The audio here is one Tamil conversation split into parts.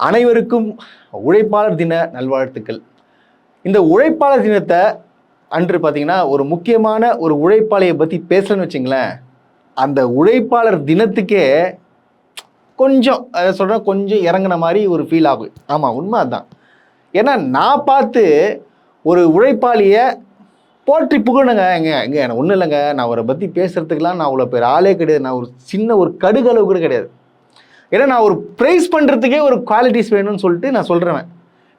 அனைவருக்கும் உழைப்பாளர் தின நல்வாழ்த்துக்கள். இந்த உழைப்பாளர் தினத்தை அன்று பார்த்தீங்கன்னா ஒரு முக்கியமான ஒரு உழைப்பாளையை பற்றி பேசணும்னு வச்சுங்களேன், அந்த உழைப்பாளர் தினத்துக்கே கொஞ்சம் அதை சொல்கிறேன் கொஞ்சம் இறங்கின மாதிரி ஒரு ஃபீல் ஆகும். ஆமாம், உண்மை அதுதான். ஏன்னா நான் பார்த்து ஒரு உழைப்பாளியை போற்றி புகழுங்க. எனக்கு ஒன்றும் இல்லைங்க, நான் அவரை பற்றி பேசுகிறதுக்கெலாம் நான் அவ்வளோ பேர் ஆளே கிடையாது. நான் ஒரு சின்ன ஒரு கடுகளவு கூட கிடையாது. ஏன்னா நான் ஒரு ப்ரைஸ் பண்ணுறதுக்கே ஒரு குவாலிட்டிஸ் வேணும்னு சொல்லிட்டு நான் சொல்கிறேன்.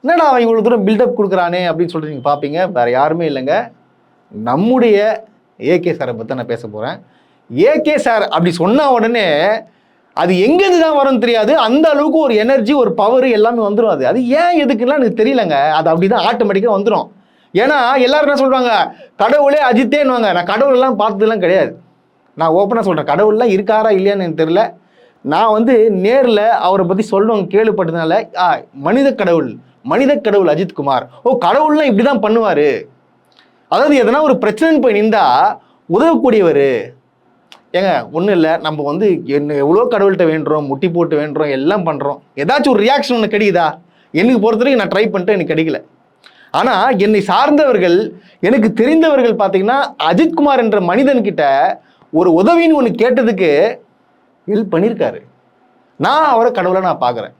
என்னடா அவன் இவ்வளோ தூரம் பில்டப் கொடுக்குறானே அப்படின்னு சொல்லிட்டு நீங்கள் பார்ப்பீங்க. வேறு யாருமே இல்லைங்க, நம்முடைய ஏகே சாரை பற்றி நான் பேச போகிறேன். ஏகே சார் அப்படி சொன்ன உடனே அது எங்கேருந்து தான் வரும்னு தெரியாது, அந்த அளவுக்கு ஒரு எனர்ஜி, ஒரு பவர் எல்லாமே வந்துடும். அது ஏன் எதுக்குலாம் எனக்கு தெரியலங்க, அது அப்படி தான் ஆட்டோமேட்டிக்காக வந்துடும். ஏன்னா எல்லாரும் என்ன சொல்கிறாங்க, கடவுளே அஜித்தேன்னுவாங்க. நான் கடவுளெல்லாம் பார்த்ததுலாம் கிடையாது. நான் ஓப்பனாக சொல்கிறேன், கடவுள்லாம் இருக்காரா இல்லையான்னு எனக்கு தெரியல. நான் நேரில் அவரை பற்றி சொல்லணும் கேள்விப்பட்டதுனால மனித கடவுள் அஜித்குமார், கடவுள்லாம் இப்படி தான் பண்ணுவார், அதாவது எதனா ஒரு பிரச்சனைன்னு போய் நின்றா உதவக்கூடியவர். ஏங்க ஒன்றும் இல்லை, நம்ம என்ன எவ்வளோ கடவுள்கிட்ட வேண்டுறோம், முட்டி போட்டு வேண்டுறோம், எல்லாம் பண்ணுறோம். ஏதாச்சும் ஒரு ரியாக்ஷன் ஒன்று கிடைக்குதா? எனக்கு பொறுத்த வரைக்கும் நான் ட்ரை பண்ணிட்டு எனக்கு கிடைக்கல. ஆனால் என்னை சார்ந்தவர்கள், எனக்கு தெரிந்தவர்கள் பார்த்தீங்கன்னா அஜித்குமார் என்ற மனிதன்கிட்ட ஒரு உதவின்னு ஒன்று கேட்டதுக்கு ஹெல்ப் பண்ணியிருக்காரு. நான் அவரை கடவுளை நான் பார்க்குறேன்.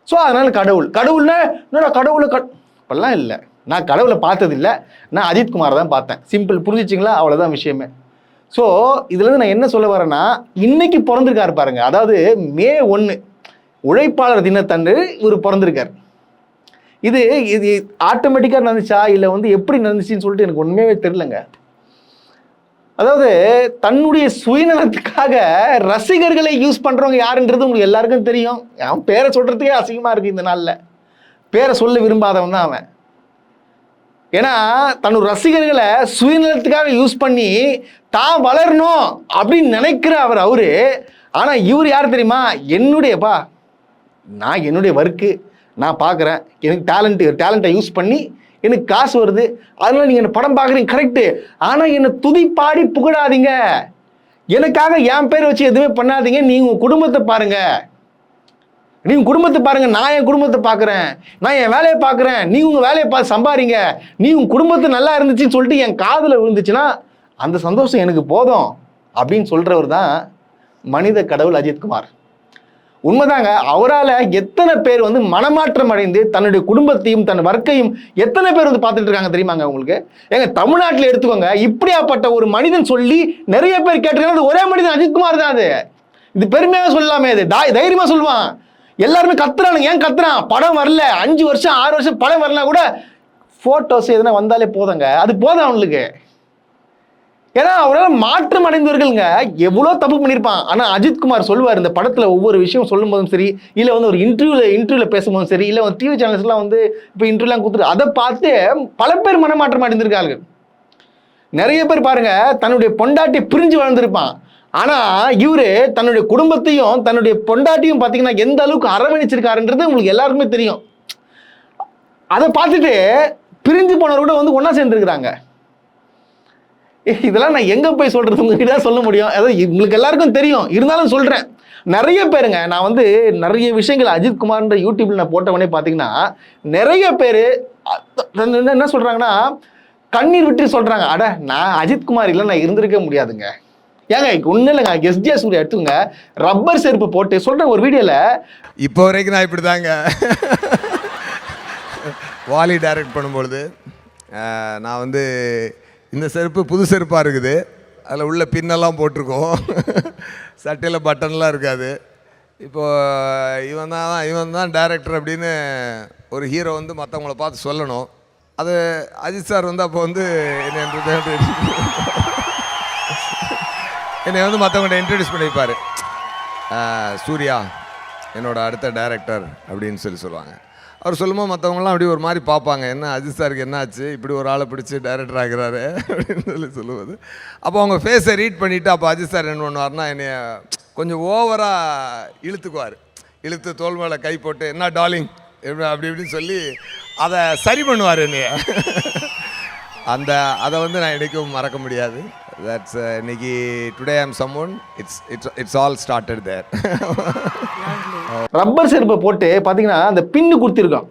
ஸோ அதனால் கடவுள்னா என்னடா கடவுளை இப்பெல்லாம் இல்லை, நான் கடவுளை பார்த்ததில்லை, நான் அஜித்குமாரை தான் பார்த்தேன். சிம்பிள், புரிஞ்சிச்சிங்களா? அவ்வளோதான் விஷயமே. ஸோ இதுலேருந்து நான் என்ன சொல்ல வரேன்னா, இன்னைக்கு பிறந்திருக்காரு பாருங்க, அதாவது மே 1 உழைப்பாளர் தினத்தன்று இவர் பிறந்திருக்கார். இது ஆட்டோமேட்டிக்காக நடந்துச்சா இல்லை எப்படி நடந்துச்சுன்னு சொல்லிட்டு எனக்கு உண்மையாகவே தெரியலங்க. அதாவது தன்னுடைய சுயநலத்துக்காக ரசிகர்களை யூஸ் பண்ணுறவங்க யாருன்றது உங்களுக்கு எல்லாருக்கும் தெரியும். அவன் பேரை சொல்கிறதுக்கே அசிங்கமாக இருக்குது இந்த நாளில். பேரை சொல்ல விரும்பாதவன் தான் அவன். ஏன்னா தன்னோட ரசிகர்களை சுயநலத்துக்காக யூஸ் பண்ணி தான் வளரணும் அப்படின்னு நினைக்கிற அவரு. ஆனால் இவர் யார் தெரியுமா? நான் என்னுடைய ஒர்க்கு நான் பார்க்குறேன், எனக்கு டேலண்ட்டை யூஸ் பண்ணி எனக்கு காசு வருது, அதனால நீங்கள் என்ன படம் பார்க்குறீங்க, கரெக்டு. ஆனால் என்னை துதிப்பாடி புகழாதீங்க, எனக்காக என் பேர் வச்சு எதுவுமே பண்ணாதீங்க. நீங்கள் உங்கள் குடும்பத்தை பாருங்கள், நான் என் குடும்பத்தை பார்க்குறேன், நான் என் வேலையை பார்க்குறேன், நீ உங்கள் வேலையை பார்த்து சம்பாதிங்க, நீ உங்கள் குடும்பத்தை நல்லா இருந்துச்சுன்னு சொல்லிட்டு என் காதில் விழுந்துச்சுன்னா அந்த சந்தோஷம் எனக்கு போதும் அப்படின்னு சொல்கிறவர் தான் மனித கடவுள் அஜித்குமார். உண்மைதாங்க, அவரால் எத்தனை பேர் மனமாற்றம் அடைந்து தன்னுடைய குடும்பத்தையும் தன் வர்க்கையும் எத்தனை பேர் பார்த்துட்டு இருக்காங்க தெரியுமாங்க உங்களுக்கு? எங்க தமிழ்நாட்டில் எடுத்துக்கோங்க, இப்படியாப்பட்ட ஒரு மனிதன் சொல்லி நிறைய பேர் கேட்டிருக்காங்க. ஒரே மனிதன் அஜித்குமார் தான். இது பெருமையாக சொல்லாமே, அது தைரியமா சொல்லுவான். எல்லாருமே கத்துறானுங்க. ஏன் கத்துறான்? படம் வரல, 5 வருஷம் 6 வருஷம் படம் வரலனா கூட போட்டோஸ் எதுனா வந்தாலே போதுங்க, அது போதும் அவனுக்கு. ஏன்னா அவரால் மாற்றம் அடைந்தவர்கள்ங்க எவ்வளோ தப்பு பண்ணியிருப்பான். ஆனால் அஜித்குமார் சொல்லுவார், இந்த படத்தில் ஒவ்வொரு விஷயம் சொல்லும் போதும் சரி, இல்லை ஒரு இன்டர்வியூவில் பேசும்போதும் சரி, இல்லை டிவி சேனல்ஸ்லாம் இப்போ இன்டர்வியூலாம் கொடுத்துட்டு அதை பார்த்து பல பேர் மனமாற்றம் அடைந்திருக்கார்கள். நிறைய பேர் பாருங்க, தன்னுடைய பொண்டாட்டி பிரிஞ்சு வாழ்ந்திருப்பான். ஆனால் இவரு தன்னுடைய குடும்பத்தையும் தன்னுடைய பொண்டாட்டியும் பார்த்தீங்கன்னா எந்த அளவுக்கு அரவணைச்சிருக்காருன்றது உங்களுக்கு எல்லாருக்குமே தெரியும். அதை பார்த்துட்டு பிரிஞ்சு போனவரோட ஒன்றா சேர்ந்துருக்குறாங்க. இதெல்லாம் நான் எங்கே போய் சொல்கிறது, உங்ககிட்ட தான் சொல்ல முடியும். அதாவது உங்களுக்கு எல்லாருக்கும் தெரியும், இருந்தாலும் சொல்கிறேன். நிறைய பேருங்க, நான் நிறைய விஷயங்கள் அஜித்குமார்ன்ற யூடியூப்ல நான் போட்டவனே பார்த்தீங்கன்னா நிறைய பேர் என்ன சொல்கிறாங்கன்னா, கண்ணீர் விட்டு சொல்கிறாங்க, அட நான் அஜித்குமார் இல்லை நான் இருந்திருக்க முடியாதுங்க. ஏங்க ஒன்றும் இல்லைங்க, எஸ்ஜே சூர்யா எடுத்துங்க, ரப்பர் செருப்பு போட்டு சொல்கிறேன் ஒரு வீடியோவில். இப்போ வரைக்கும் நான் இப்படி தாங்க வாலி டைரக்ட் பண்ணும்பொழுது நான் இந்த செருப்பு புது செருப்பாக இருக்குது, அதில் உள்ள பின்னெல்லாம் போட்டிருக்கோம், சட்டையில் பட்டன்லாம் இருக்காது. இப்போது இவன் தான் டைரக்டர் அப்படின்னு ஒரு ஹீரோ மற்றவங்கள பார்த்து சொல்லணும். அது அஜித் சார் அப்போ என்னை மற்றவங்கள்ட்ட இன்ட்ரடியூஸ் பண்ணிப்பார். சூர்யா என்னோட அடுத்த டைரக்டர் அப்படின்னு சொல்லுவாங்க. அவர் சொல்லும்போது மற்றவங்களாம் அப்படி ஒரு மாதிரி பார்ப்பாங்க, என்ன அஜித் சாருக்கு என்ன ஆச்சு, இப்படி ஒரு ஆளை பிடிச்சி டைரக்டர் ஆகிறாரு அப்படின்னு சொல்லுவது. அப்போ அவங்க ஃபேஸை ரீட் பண்ணிவிட்டு அப்போ அஜித் சார் என்ன பண்ணுவார்னா, என்னை கொஞ்சம் ஓவராக இழுத்து தோல் மேலே கை போட்டு, என்ன டார்லிங் அப்படி இப்படின்னு சொல்லி அதை சரி பண்ணுவார் என்னைய. அதை நான் என்றைக்கும் மறக்க முடியாது. That's இன்னைக்கு today I am someone, it's all started there. Rubber செருப்பை போட்டு பார்த்தீங்கன்னா அந்த பின்னு கொடுத்துருக்கோம்.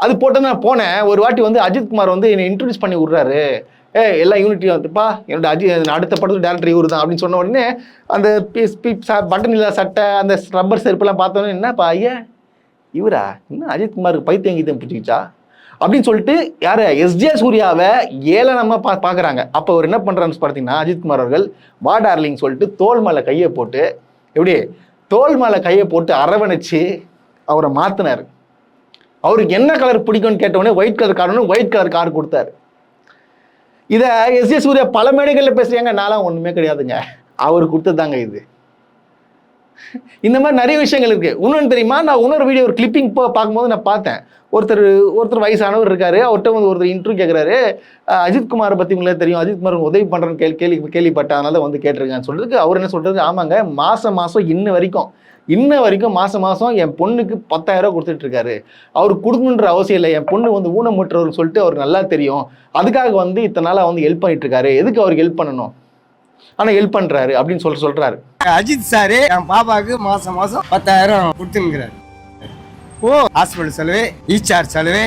அது போட்டு நான் போனேன். ஒரு வாட்டி வந்து அஜித்குமார் வந்து என்னை இன்ட்ரடியூஸ் பண்ணி விட்றாரு. எல்லா யூனிட்டையும் வந்துப்பா என்னோட அடுத்த படத்துல டேரக்டர் இவரு தான் அப்படின்னு சொன்ன உடனே அந்த பட்டன் இல்லா சட்டை அந்த ரப்பர் செருப்பெல்லாம் பார்த்தோன்னே என்னப்பா ஐயா இவரா இன்னும் அஜித்குமாருக்கு பைத்தியம் கீதம் பிடிச்சிக்கிச்சா அப்படின்னு சொல்லிட்டு யார் எஸ்ஜே சூர்யாவை ஏளனமாக பார்க்குறாங்க. அப்போ அவர் என்ன பண்ணுறான்னு பார்த்தீங்கன்னா அஜித்குமார் அவர்கள் வா டார்லிங் சொல்லிட்டு தோல் மேலே கையை போட்டு எப்படி தோல் மேலே கையை போட்டு அரவணைச்சு அவரை மாற்றினார். அவருக்கு என்ன கலர் பிடிக்கும்னு கேட்டவுடனே ஒயிட் கலர் கார்னு ஒயிட் கலர் கார் கொடுத்தாரு. இதை எஸ்ஜே சூர்யா பல மேடைகளில் பேசுறாங்க. நான்லாம் ஒன்றுமே கிடையாதுங்க, அவர் கொடுத்ததாங்க இது. இந்த மாதிரி நிறைய விஷயங்கள் இருக்கு. இன்னொன்று தெரியுமா, நான் இன்னொரு வீடியோ ஒரு கிளிப்பிங் பார்க்கும்போது நான் பார்த்தேன். ஒருத்தர் வயசானவர் இருக்காரு. அவர்கிட்ட வந்து ஒருத்தர் இன்டர்வியூ கேட்குறாரு, அஜித்குமாரை பற்றி உங்களுக்கு தெரியும், அஜித்குமார் உதவி பண்ணுறேன்னு கேள்விப்பட்டேன், அதனால வந்து கேட்டிருக்கேன்னு சொல்றதுக்கு அவர் என்ன சொல்றது, ஆமாங்க மாதம் இன்ன வரைக்கும் மாதம் என் பொண்ணுக்கு 10,000 ரூபா கொடுத்துட்டு இருக்காரு. அவருக்கு கொடுக்கணுன்ற அவசியம் இல்லை, என் பொண்ணு வந்து ஊனமுற்றவர் சொல்லிட்டு அவருக்கு நல்லா தெரியும், அதுக்காக வந்து இத்தனை நாளாக வந்து ஹெல்ப் பண்ணிட்டு இருக்காரு, எதுக்கு அவருக்கு ஹெல்ப் பண்ணணும், ஆனால் ஹெல்ப் பண்ணுறாரு அப்படின்னு சொல்கிறாரு. அஜித் சாரு என் பாப்பாவுக்கு மாதம் 10,000 கொடுத்துருக்கிறாரு. ஹாஸ்பிட்டல் செலவு, ஈச்சார்ஜ் செலவு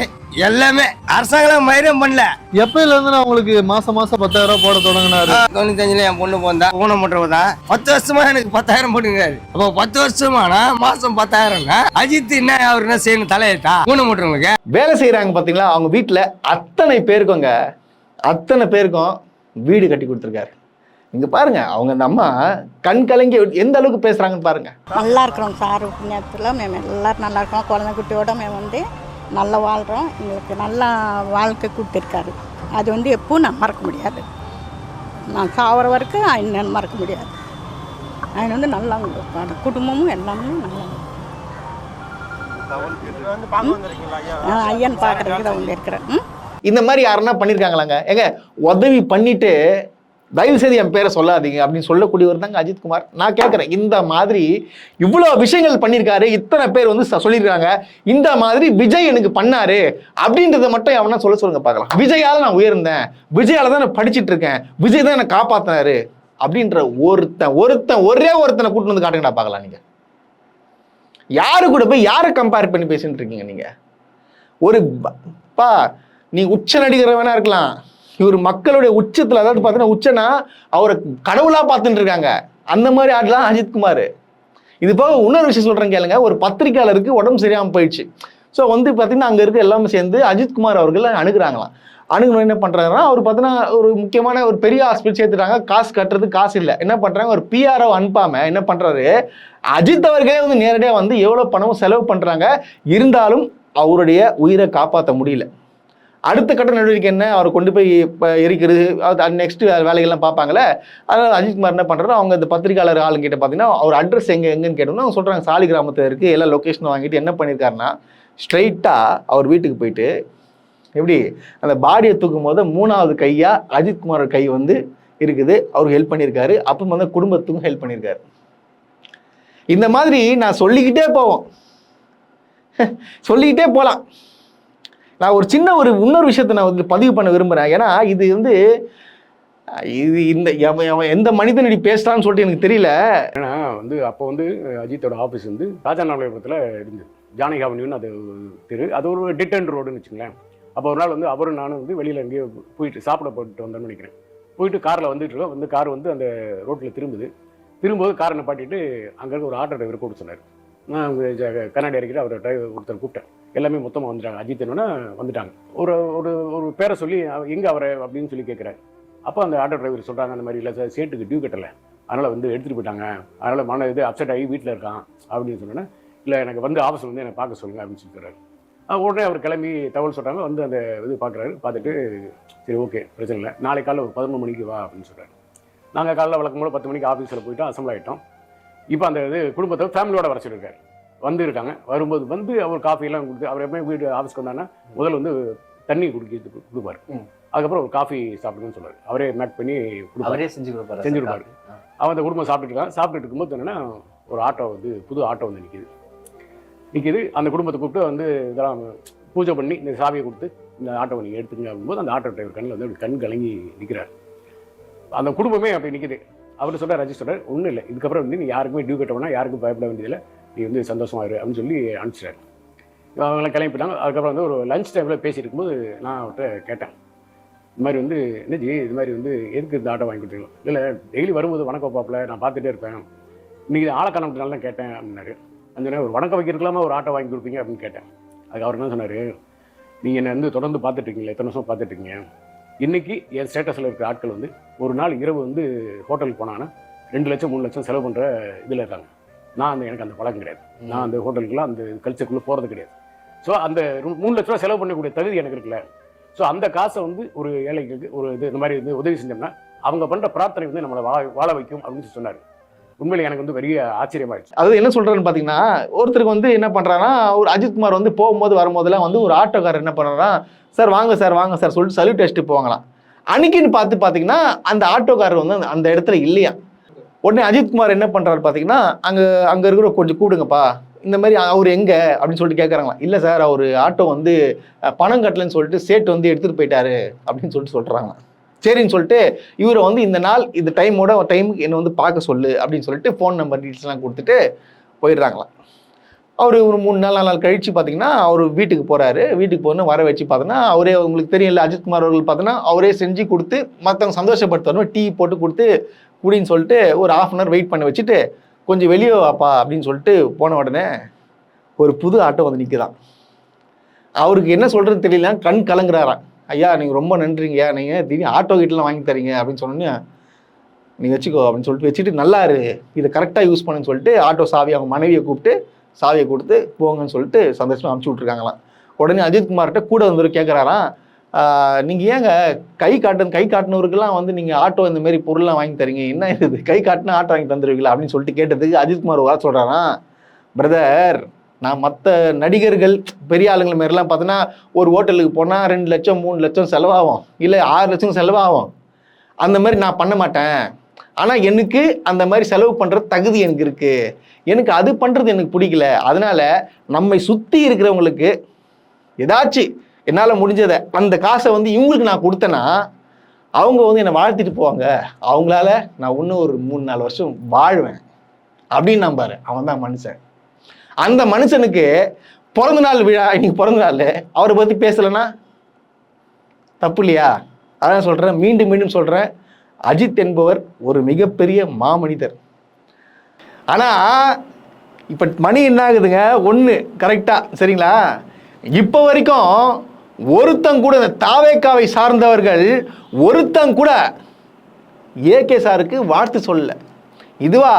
எல்லாமே அரசாங்கம் மயிரம் பண்ணல. எப்பயில இருந்து நான் உங்களுக்கு மாசம் 10,000 ரூபாய் போட தொடங்கினாரு? 95 என் பொண்ணு போந்தா ஊனமுற்றவ தான். 10 வருஷமா எனக்கு 10,000 போட்டுங்கிறாரு. அப்போ 10 வருஷமானா மாசம் 10,000. அஜித் என்ன அவர் என்ன செய்யணும், தலையெழுத்தா ஊனமுற்றவங்களுக்கு வேலை செய்யறாங்க பாத்தீங்களா? அவங்க வீட்டுல அத்தனை பேருக்கும் வீடு கட்டி கொடுத்துருக்காரு. இங்க பாருங்க, அவங்க அந்த அம்மா கண் கலங்கி எந்த அளவுக்கு பேசுறாங்கன்னு பாருங்க. நல்லா இருக்கிறோம் சார் புண்ணியத்தில் మేము எல்லாரும் நல்லா இருக்கோம். குழந்தை குட்டியோட మేము வந்து நல்லா வாழ்கிறோம். எங்களுக்கு நல்லா வாழ்க்கை கொடுத்துருக்காரு. அது வந்து எப்பவும் நான் மறக்க முடியாது. நான் சாவர வரைக்கும் என்ன மறக்க முடியாது. ఆయన வந்து நல்லா இருப்பாரு, குடும்பமும் எல்லாமே நல்லா. ஐயன் பார்க்குறதுக்கு தான் வந்து இருக்கிறேன். இந்த மாதிரி யாருன்னா பண்ணியிருக்காங்களாங்க? ஏங்க உதவி பண்ணிட்டு தயவு செய்து என் பேரை சொல்லாதீங்க அப்படின்னு சொல்லக்கூடியவர் தாங்க அஜித்குமார். நான் கேட்குறேன், இந்த மாதிரி இவ்வளோ விஷயங்கள் பண்ணியிருக்காரு, இத்தனை பேர் வந்து சொல்லியிருக்காங்க, இந்த மாதிரி விஜய் எனக்கு பண்ணாரு அப்படின்றத மட்டும் எவனா சொல்லுங்க பார்க்கலாம். விஜயால நான் உயர்ந்தேன், விஜயால தான் நான் படிச்சுட்டு இருக்கேன், விஜய் தான் என்னை காப்பாத்தினாரு அப்படின்ற ஒரே ஒருத்தனை கூட்டு வந்து காட்டுங்கடா பார்க்கலாம். நீங்க யாரு கூட போய் யாரை கம்பேர் பண்ணி பேசிட்டு இருக்கீங்க? நீங்க நீ உச்ச நடிகர் வேணா இருக்கலாம், இவர் மக்களுடைய உச்சத்தில், அதாவது பார்த்தீங்கன்னா உச்சனா அவரை கடவுளாக பார்த்துட்டு இருக்காங்க. அந்த மாதிரி ஆடலாம் அஜித்குமார். இது போக இன்னொரு விஷயம் சொல்கிறேன் கேளுங்க. ஒரு பத்திரிக்கையாளருக்கு உடம்பு சரியாமல் போயிடுச்சு. ஸோ வந்து பார்த்தீங்கன்னா அங்கே இருக்க எல்லாமே சேர்ந்து அஜித்குமார் அவர்கள் அணுகுறாங்களாம். அணுகுன என்ன பண்ணுறாங்கன்னா, அவர் பார்த்தீங்கன்னா ஒரு முக்கியமான ஒரு பெரிய ஹாஸ்பிட்டல் சேர்த்துட்டாங்க, காசு கட்டுறதுக்கு காசு இல்லை. என்ன பண்ணுறாங்க, ஒரு பிஆர்ஓ அனுப்பாமல் என்ன பண்ணுறாரு, அஜித் அவர்களே வந்து நேரடியாக வந்து எவ்வளோ பணமும் செலவு பண்ணுறாங்க, இருந்தாலும் அவருடைய உயிரை காப்பாற்ற முடியல. அடுத்த கட்ட நடவடிக்கை என்ன, அவரை கொண்டு போய் எரிக்கிறது, நெக்ஸ்ட் வேலைகள்லாம் பார்ப்பாங்களே. அதனால் அஜித்குமார் என்ன பண்ணுறாரு, அவங்க இந்த பத்திரிகையாளர் ஆளுங்கிட்ட பார்த்தீங்கன்னா அவர் அட்ரஸ் எங்கேன்னு கேட்டோம்னா அவங்க சொல்கிறாங்க சாலி கிராமத்தில் இருக்குது. எல்லா லொக்கேஷனும் வாங்கிட்டு என்ன பண்ணியிருக்காருன்னா, ஸ்ட்ரைட்டாக அவர் வீட்டுக்கு போயிட்டு எப்படி அந்த பாடியை தூக்கும் போது 3வது கையாக அஜித்குமார் கை வந்து இருக்குது, அவருக்கு ஹெல்ப் பண்ணியிருக்காரு. அப்புறம் வந்து குடும்பத்துக்கும் ஹெல்ப் பண்ணியிருக்காரு. இந்த மாதிரி நான் சொல்லிக்கிட்டே போகலாம். நான் ஒரு சின்ன இன்னொரு விஷயத்தை நான் வந்து பதிவு பண்ண விரும்புகிறேன். ஏன்னா இது வந்து இந்த எந்த மனிதன் இப்படி பேசுகிறான்னு சொல்லிட்டு எனக்கு தெரியல. ஏன்னா வந்து அப்போ வந்து அஜித்தோட ஆஃபீஸ் வந்து ராஜாநாயகத்தில் இருந்தது, ஜானகி அவென்யூன்னு அது தெரு, அது ஒரு டெட் அண்ட் ரோடுன்னு வச்சுங்களேன். அப்போ ஒரு நாள் வந்து அவரும் நானும் வந்து வெளியில் எங்கேயோ போயிட்டு சாப்பிட போயிட்டு வந்தோன்னு நினைக்கிறேன். போயிட்டு காரில் வந்துட்டு இருக்கோம். வந்து கார் வந்து அந்த ரோட்டில் திரும்பும்போது காரை நிப்பாட்டிட்டு அங்கே இருக்க ஒரு ஆட்டோ டிரைவர் கூப்பிட்டு சொன்னார். நான் கண்ணாடி இறக்கிட்டு அவர் ஒருத்தர் கூப்பிட்டேன். எல்லாமே மொத்தமாக வந்துட்டாங்க. அஜித் என்னன்னா வந்துட்டாங்க. ஒரு ஒரு ஒரு பேரை சொல்லி எங்கே அவரை அப்படின்னு சொல்லி கேட்குறாரு. அப்போ அந்த ஆட்டோ டிரைவர் சொல்கிறாங்க, அந்த மாதிரி இல்லை சார், சேட்டுக்கு டியூ கட்டலை, அதனால் வந்து எடுத்துகிட்டு போயிட்டாங்க, அதனால் இது அப்செட் ஆகி வீட்டில் இருக்கான் அப்படின்னு சொன்னோன்னே, இல்லை எனக்கு வந்து ஆஃபீஸில் வந்து என்னை பார்க்க சொல்லுங்கள் அப்படின்னு சொல்லிக்கிறாரு. உடனே அவர் கிளம்பி தகவல் சொல்கிறாங்க. வந்து அந்த இது பார்க்குறாரு. பார்த்துட்டு சரி ஓகே பிரச்சனை இல்லை, நாளை காலையில் ஒரு 11 மணிக்கு வா அப்படின்னு சொல்கிறாரு. நாங்கள் காலையில் வழக்கம் போல 10 மணிக்கு ஆஃபீஸில் போயிட்டு அசம்பிள் ஆகிட்டோம். இப்போ அந்த இது குடும்பத்தை ஃபேமிலியோட வர சொல்லியிருக்காரு. வந்துருக்காங்க. வரும்போது வந்து அவர் காஃபியெல்லாம் கொடுத்து, அவர் எப்பவுமே வீடு ஆஃபீஸ்க்கு வந்தாங்கன்னா முதல்ல வந்து தண்ணி கொடுப்பார். அதுக்கப்புறம் ஒரு காஃபி சாப்பிடுங்கன்னு சொல்லுவார். அவரே மேக் பண்ணி செஞ்சு கொடுப்பாரு. அவன் அந்த குடும்பம் சாப்பிட்டுட்டு இருக்கும்போது என்னன்னா ஒரு ஆட்டோ வந்து புது ஆட்டோ வந்து நிற்கிது. அந்த குடும்பத்தை கூப்பிட்டு வந்து இதெல்லாம் பூஜை பண்ணி இந்த சாவியை கொடுத்து இந்த ஆட்டோவை நீங்கள் எடுத்துங்க அப்படிங்கும்போது அந்த ஆட்டோ டிரைவர் கண்ணில் வந்து அப்படி கண் கலங்கி நிற்கிறார். அந்த குடும்பமே அப்படி நிற்கிது. அவர் சொல்கிறார், ரஜிஸ்டர் ஒன்றும் இல்லை, இதுக்கப்புறம் வந்து நீ யாருக்குமே டியூ கட்ட வேணா, யாருக்கும் பயப்பட வேண்டியதில்லை, நீ வந்து சந்தோஷமா இரு அப்படின்னு சொல்லி அனுப்பிச்சிட்டாரு. அவங்களாம் கிளம்பிட்டாங்க. அதுக்கப்புறம் வந்து ஒரு லஞ்ச் டைமில் பேசிட்டு இருக்கும்போது நான் அவர்கிட்ட கேட்டேன், இந்த மாதிரி வந்து என்னஜி இது மாதிரி வந்து எதுக்கு இந்த ஆட்டோ வாங்கி கொடுத்தீங்களோ? இல்லை டெய்லி வரும்போது வணக்கம் பாப்பில் நான் பார்த்துட்டே இருப்பேன், இன்றைக்கி ஆளை காணப்பட்டனால தான் கேட்டேன் அப்படின்னாரு. அந்த ஒரு வணக்கம் வைக்கிறதுலாமா ஒரு ஆட்டோ வாங்கி கொடுப்பீங்க அப்படின்னு கேட்டேன். அதுக்கு அவர் என்ன சொன்னார், நீங்கள் என்னை வந்து தொடர்ந்து பார்த்துட்ருக்கீங்களா, எத்தனை வருஷம் பார்த்துட்ருக்கீங்க, இன்றைக்கி என் ஸ்டேட்டஸில் இருக்கிற ஆட்கள் வந்து ஒரு நாள் இரவு வந்து ஹோட்டலுக்கு போனாங்கன்னா 2 லட்சம் 3 லட்சம் செலவு பண்ணுற இதில் இருக்காங்க. நான் எனக்கு அந்த பழக்கம் கிடையாது. நான் அந்த ஹோட்டலுக்குலாம் அந்த கல்ச்சருக்குள்ளே போகிறது கிடையாது. ஸோ அந்த 3 லட்ச ரூபா செலவு பண்ணக்கூடிய தகுதி எனக்கு இருக்குல்ல. ஸோ அந்த காசை வந்து ஒரு ஏழைகளுக்கு ஒரு இந்த மாதிரி வந்து உதவி செஞ்சோம்னா அவங்க பண்ணுற பிரார்த்தனை வந்து நம்மளை வாழ வைக்கும் அப்படின்னு சொன்னார். உண்மையிலே எனக்கு வந்து பெரிய ஆச்சரியமாயிடுச்சு. அது என்ன சொல்றாருன்னு பார்த்தீங்கன்னா, ஒருத்தருக்கு வந்து என்ன பண்ணுறாருன்னா, ஒரு அஜித்குமார் வந்து போகும்போது வரும்போதெல்லாம் வந்து ஒரு ஆட்டோக்காரர் என்ன பண்ணுறாருன்னா, சார் வாங்க சார் சொல்லிட்டு சல்யூட் அடிச்சுட்டு போவாங்களாம். அன்னைக்குன்னு பார்த்தீங்கன்னா அந்த ஆட்டோக்காரர் வந்து அந்த இடத்துல இல்லையா. உடனே அஜித்குமார் என்ன பண்ணுறாரு பார்த்தீங்கன்னா, அங்கே இருக்கிற கொஞ்சம் கூடுங்கப்பா, இந்த மாதிரி அவர் எங்கே அப்படின்னு சொல்லிட்டு கேட்குறாங்களாம். இல்லை சார், அவர் ஆட்டோ வந்து பணம் கட்டலன்னு சொல்லிட்டு சேட்டு வந்து எடுத்துகிட்டு போயிட்டாரு அப்படின்னு சொல்கிறாங்களாம். சரின்னு சொல்லிட்டு இவரை வந்து இந்த நாள் இந்த டைமுக்கு என்னை வந்து பார்க்க சொல்லு அப்படின்னு சொல்லிட்டு ஃபோன் நம்பர் டீட்டெயில்ஸ்லாம் கொடுத்துட்டு போயிடுறாங்களாம். அவர் ஒரு 3-4 நாள் கழித்து பார்த்தீங்கன்னா அவர் வீட்டுக்கு போகிறாரு. வீட்டுக்கு போகணும் வர வச்சு பார்த்தோன்னா அவரே, உங்களுக்கு தெரியல அஜித்குமார் அவர்கள் பார்த்தோன்னா அவரே செஞ்சு கொடுத்து மற்றவங்க சந்தோஷப்படுத்தணும், டீ போட்டு கொடுத்து குடின்னு சொல்லிட்டு ஒரு 1/2 அன் ஹவர் வெயிட் பண்ண வச்சுட்டு கொஞ்சம் வெளியே வாப்பா அப்படின்னு சொல்லிட்டு போன உடனே ஒரு புது ஆட்டோ வந்து நிற்குதான். அவருக்கு என்ன சொல்கிறது தெரியல, கண் கலங்குறாராம். ஐயா நீங்கள் ரொம்ப நன்றிங்கய்யா, நீங்கள் திடீர்னு ஆட்டோ கிட்டலாம் வாங்கி தரீங்க அப்படின்னு சொன்னோன்னே, நீ வச்சுக்கோ அப்படின்னு சொல்லிட்டு வச்சுட்டு நல்லா இரு, இதை கரெக்டாக யூஸ் பண்ணுன்னு சொல்லிட்டு ஆட்டோ சாவி அவங்க மனைவியை கூப்பிட்டு சாவியை கொடுத்து போங்கன்னு சொல்லிட்டு சந்தோஷமாக அனுப்பிச்சி விட்ருக்காங்களாம். உடனே அஜித்குமார்கிட்ட கூட வந்து கேட்குறாராம், நீங்கள் ஏங்க கை காட்டினவருக்கெல்லாம் வந்து நீங்கள் ஆட்டோ இந்த மாதிரி பொருள்லாம் வாங்கி தரீங்க, என்ன இது கை காட்டினா ஆட்டோ வாங்கி தந்துருவீங்களா அப்படின்னு சொல்லிட்டு கேட்டதுக்கு அஜித்குமார் ஒரு வார்த்தை சொல்கிறாராம், பிரதர் நான் மற்ற நடிகர்கள் பெரிய ஆளுங்களை மாரிலாம் பார்த்தோன்னா ஒரு ஹோட்டலுக்கு போனால் 2 லட்சம் 3 லட்சம் செலவாகும், இல்லை 6 லட்சம் செலவாகும், அந்த மாதிரி நான் பண்ண மாட்டேன். ஆனால் எனக்கு அந்த மாதிரி செலவு பண்ணுற தகுதி எனக்கு இருக்குது, எனக்கு அது பண்ணுறது எனக்கு பிடிக்கல. அதனால் நம்மை சுற்றி இருக்கிறவங்களுக்கு ஏதாச்சும் என்னால் முடிஞ்சதை அந்த காசை வந்து இவங்களுக்கு நான் கொடுத்தேன்னா அவங்க வந்து என்னை வாழ்த்திட்டு போவாங்க, அவங்களால நான் இன்னும் ஒரு 3-4 வருஷம் வாழ்வேன் அப்படின்னு நம்பாரு. அவன் தான் மனுஷன். அந்த மனுஷனுக்கு பிறந்த நாள் விழா, இன்னைக்கு பிறந்த நாள், அவரை பற்றி பேசலைன்னா தப்பு இல்லையா? அதான் சொல்கிறேன், மீண்டும் சொல்கிறேன், அஜித் என்பவர் ஒரு மிகப்பெரிய மாமனிதர். ஆனால் இப்போ மணி என்ன ஆகுதுங்க, 1 கரெக்டாக, சரிங்களா? இப்போ வரைக்கும் ஒருத்தங்க கூட இந்த தாவேக்காவை சார்ந்தவர்கள் ஒருத்தங்க கூட ஏகே சாருக்கு வாழ்த்து சொல்லலை. இதுவா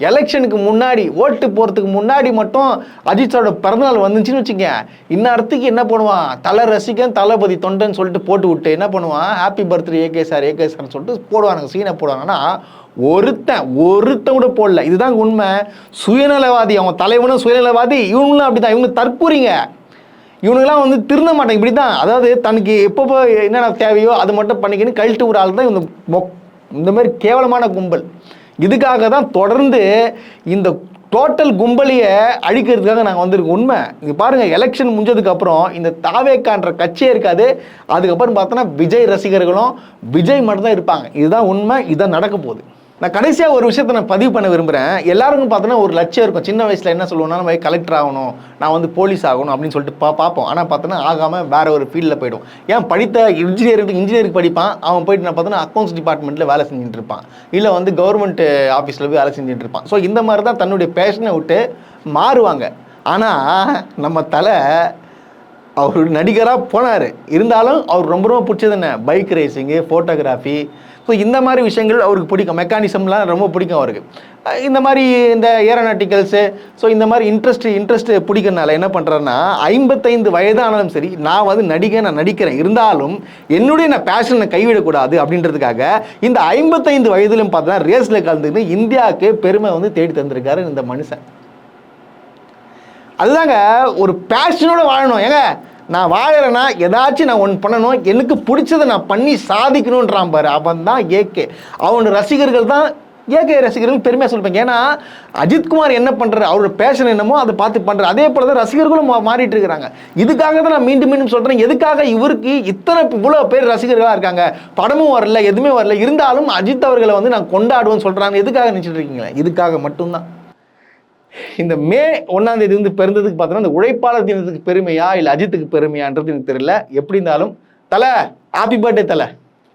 எலெக்ஷனுக்கு முன்னாடி ஓட்டு போகிறதுக்கு முன்னாடி மட்டும் அஜித் சாரோட பிறந்தநாள் வந்துச்சுன்னு வச்சுக்க, இந்நேரத்துக்கு என்ன பண்ணுவான், தலை ரசிகன் தளபதி தொண்டன் சொல்லிட்டு போட்டு விட்டு என்ன பண்ணுவான், ஹாப்பி பர்த்டே ஏகே சார்னு சொல்லிட்டு போடுவானுங்க, சீனை போடுவாங்கன்னா ஒருத்தன் கூட போடல. இதுதான் உண்மை. சுயநலவாதி, அவன் தலைவனும் சுயநலவாதி, இவங்களும் அப்படி தான், இவங்க தற்கூறிங்க, இவனுங்கெல்லாம் வந்து திருந்த மாட்டாங்க. இப்படி தான், அதாவது தனக்கு எப்போ என்னென்ன தேவையோ அது மட்டும் பண்ணிக்கின்னு கழட்டு ஒரு ஆள் தான் இந்த மாதிரி கேவலமான கும்பல். இதுக்காக தான் தொடர்ந்து இந்த டோட்டல் கும்பலியை அழிக்கிறதுக்காக நாங்கள் வந்திருக்கோம். உண்மை இங்கே பாருங்கள், எலெக்ஷன் முடிஞ்சதுக்கப்புறம் இந்த தாவேக்கான்ற கட்சியே இருக்காது. அதுக்கப்புறம் பார்த்தோன்னா விஜய் ரசிகர்களும் விஜய் மட்டும் தான் இருப்பாங்க. இதுதான் உண்மை, இதுதான் நடக்க போகுது. நான் கடைசியாக ஒரு விஷயத்தை நான் பதிவு பண்ண விரும்புகிறேன். எல்லாருக்கும் பார்த்தோன்னா ஒரு லட்சியம் இருக்கும். சின்ன வயசில் என்ன சொல்லுவோம்னா, நம்ம கலெக்டர் ஆகணும், நான் வந்து போலீஸ் ஆகணும் அப்படின்னு சொல்லிட்டு பார்ப்போம். ஆனால் பார்த்தோன்னா ஆகாமல் வேற ஒரு ஃபீல்டில் போய்டும். ஏன் படித்த இன்ஜினியருக்கு படிப்பான், அவன் போயிட்டு நான் பார்த்தோன்னா அக்கௌண்ட்ஸ் டிபார்ட்மெண்ட்டில் வேலை செஞ்சுட்டு இருப்பான், இல்லை வந்து கவர்மெண்ட் ஆஃபீஸில் போய் வேலை செஞ்சுட்டு இருப்பான். ஸோ இந்த மாதிரி தான் தன்னுடைய பேஷனை விட்டு மாறுவாங்க. ஆனால் நம்ம தலை அவர் நடிகராக போனார், இருந்தாலும் அவர் ரொம்ப பிடிச்சது என்ன, பைக் ரேசிங்கு, ஃபோட்டோகிராஃபி. ஸோ இந்த மாதிரி விஷயங்கள் அவருக்கு பிடிக்கும், மெக்கானிசம்லாம் ரொம்ப பிடிக்கும் அவருக்கு. இந்த மாதிரி இந்த ஏரோநாட்டிக்கல்ஸு, ஸோ இந்த மாதிரி இன்ட்ரெஸ்ட் பிடிக்கிறதுனால என்ன பண்ணுறேன்னா, 55 வயதானாலும் சரி நான் வந்து நான் நடிக்கிறேன், இருந்தாலும் நான் பேஷனை கைவிடக்கூடாது அப்படின்றதுக்காக இந்த 55 வயதிலும் பார்த்தா ரேஸில் கலந்துக்கிட்டு இந்தியாவுக்கு பெருமை வந்து தேடி தந்திருக்காரு இந்த மனுஷன். அதுதாங்க ஒரு பேஷனோட வாழணும். ஏங்க நான் வாழறேன்னா ஏதாச்சும் நான் ஒன்று பண்ணணும், எனக்கு பிடிச்சதை நான் பண்ணி சாதிக்கணுன்றான் பாரு, அவன் தான் ஏகே. அவனோட ரசிகர்கள் தான் ஏகே ரசிகர்கள் பெருமையாக சொல்லுவாங்க. ஏன்னா அஜித்குமார் என்ன பண்ணுறாரு, அவரோட பேஷன் என்னமோ அதை பார்த்து பண்ணுறாரு. அதே போல தான் ரசிகர்களும் மாறிட்டு இருக்கிறாங்க. இதுக்காக தான் நான் மீண்டும் சொல்கிறேன், எதுக்காக இவருக்கு இவ்வளோ பேர் ரசிகர்களாக இருக்காங்க, படமும் வரல எதுவுமே வரல, இருந்தாலும் அஜித் அவர்களை வந்து நான் கொண்டாடுவேன்னு சொல்கிறாங்க. எதுக்காக நினச்சிட்டு இருக்கீங்களா? இதுக்காக மட்டும்தான். இந்த மே 1ஆம் தேதி வந்து பிறந்ததுக்கு பார்த்தோன்னா இந்த உழைப்பாளர் தினத்துக்கு பெருமையா இல்லை அஜித்துக்கு பெருமையான்றது எனக்கு தெரியல. எப்படி இருந்தாலும் தலை, ஹாப்பி பர்த்டே தலை.